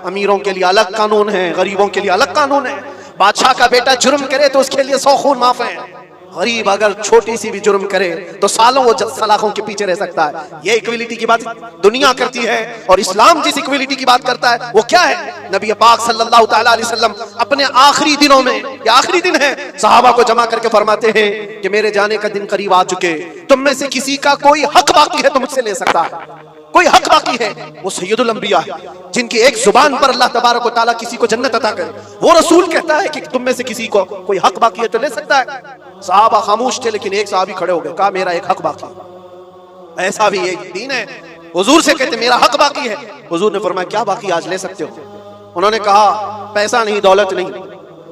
अमीरों के लिए अलग कानून है, गरीबों के लिए अलग कानून है। बादशाह का बेटा जुर्म करे तो उसके लिए 100 खून माफ है। गरीब अगर छोटी सी भी जुर्म करे तो सालों वो सलाखों के पीछे रह सकता है। ये इक्वलिटी की बात दुनिया करती है और इस्लाम जिस इक्वलिटी की बात करता है वो क्या है? नबी पाक सल्लल्लाहु तआला अलैहि वसल्लम अपने आखिरी दिनों में, ये आखिरी दिन है, सहाबा को जमा करके फरमाते हैं कि मेरे जाने का दिन करीब आ चुके, तुम में से किसी का कोई हक बाकी है तो मुझसे ले सकता है। कोई हक बाकी है वो सैयदुल अंबिया है, जिनकी एक जुबान पर अल्लाह तबारक व तआला किसी को जन्नत अता करे। वो रसूल कहता है कि तुम में से किसी को कोई हक बाकी है तो ले सकता है। सहाबा खामोश थे, लेकिन एक सहाबी खड़े हो गए, कहा मेरा एक हक बाकी है। ऐसा भी एक दीन है। हुजूर से कहते मेरा हक बाकी है। हुजूर ने फरमाया क्या बाकी, आज ले सकते हो। उन्होंने कहा पैसा नहीं, दौलत नहीं।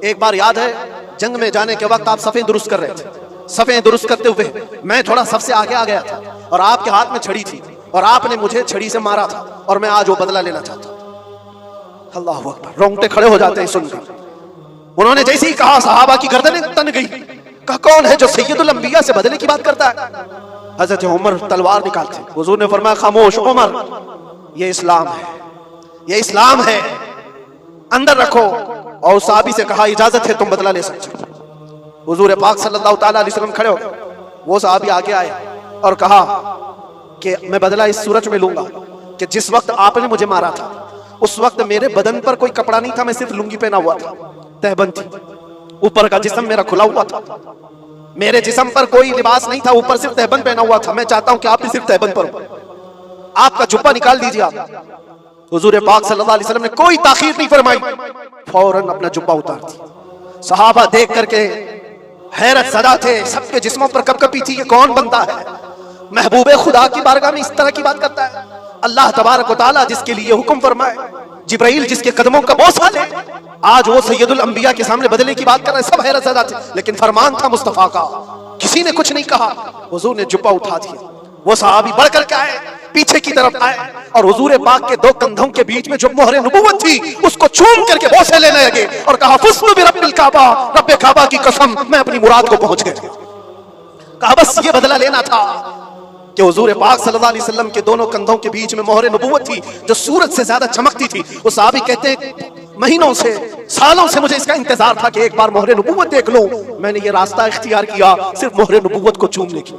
एक बार याद है जंग में जाने के वक्त आप सफ़ें दुरुस्त कर रहे थे। सफ़ें दुरुस्त करते हुए मैं थोड़ा सबसे आगे आ गया था और आपके हाथ में छड़ी थी और आपने मुझे छड़ी से मारा था और मैं आज वो बदला लेना चाहता हूं। अल्लाह अकबर, रोंगटे खड़े हो जाते हैं सुनकर। उन्होंने जैसे ही कहा सहाबा की गर्दनें तन गई। कहा कौन है जो सैयदुल अंबिया से बदले की बात करता है? हजरत उमर तलवार निकालते। हुजूर ने फरमाया खामोश उमर, ये इस्लाम है, ये इस्लाम है, अंदर रखो। और उस सहाबी से कहा इजाजत है, तुम बदला ले सकते हो। हुजूर पाक सल्लल्लाहु तआला अलैहि वसल्लम खड़े हो गए। वो सहाबी आगे आए और कहा कि मैं बदला इस सूरत में लूंगा कि जिस वक्त आपने मुझे मारा था उस वक्त मेरे बदन पर कोई कपड़ा नहीं था, मैं सिर्फ लुंगी पहना हुआ था, तहबंद थी, ऊपर का जिस्म मेरा खुला हुआ था। मेरे जिस्म पर कोई लिबास नहीं था, ऊपर सिर्फ तहबंद पहना हुआ था। मैं चाहता हूं कि आप भी सिर्फ तहबंद पर हो। आपका जुब्बा निकाल दीजिए आप। हुजूर पाक सल्लल्लाहु अलैहि वसल्लम ने कोई ताखीर नहीं फरमाई, फौरन अपना जुब्बा उतार दिया। सहाबा देख करके हैरत सदा थे, सबके जिस्मों पर कपकपी थी, ये कौन बनता है महबूबे खुदा की बारगाह में इस तरह की बात करता है? अल्लाह तबारक व तआला जिसके लिए हुक्म फरमाए, जिब्राइल जिसके कदमों का बोझ ले, आज वो सैयदुल अंबिया के सामने बदले की बात कर रहे हैं। सब हैरत ज़दा थे, लेकिन फरमान था मुस्तफा का, किसी ने कुछ नहीं कहा। हुजूर ने जुब्बा उठा दिया। वो सहाबी बढ़ करके आए, पीछे की तरफ आए और हुजूर पाक के दो कंधों के बीच में जो मोहरे नबुव्वत थी उसको चूम करके बोसे लेने लगे और कहा फुस्नु बिरब्बिल काबा, रब्बे काबा की कसम, मैं अपनी मुराद को पहुंच गया। कहा बस ये बदला लेना था कि हुजूर पाक सल्लल्लाहु अलैहि वसल्लम के दोनों कंधों के बीच में मोहरे नबुव्वत थी जो सूरज से ज्यादा चमकती थी। वो सहाबी कहते हैं महीनों से, सालों से मुझे इसका इंतजार था कि एक बार मोहरे नबुव्वत देख लूं। मैंने ये रास्ता इख्तियार किया सिर्फ मोहरे नबुव्वत को चूमने की।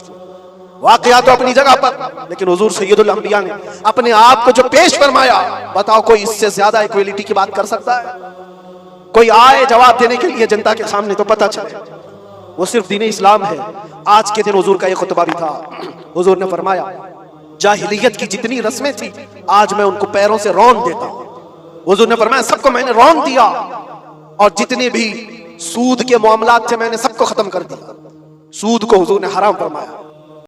वाकया तो अपनी जगह पर, लेकिन हुजूर सैयदुल अंबिया ने अपने आप को जो पेश फरमाया, बताओ कोई इससे ज्यादा इक्वलिटी की बात कर सकता है? कोई आए जवाब देने के लिए जनता के सामने तो पता चले वो सिर्फ दीन इस्लाम है। आज के दिन हुजूर का ये खुतबा भी था। हुजूर ने फरमाया जाहिलियत की जितनी रस्में थी आज मैं उनको पैरों से रौंद देता हूं। हुजूर ने फरमाया सबको मैंने रौंद दिया और जितने भी सूद के मामलात थे मैंने सबको खत्म कर दिया। सूद को हुजूर ने हराम फरमाया।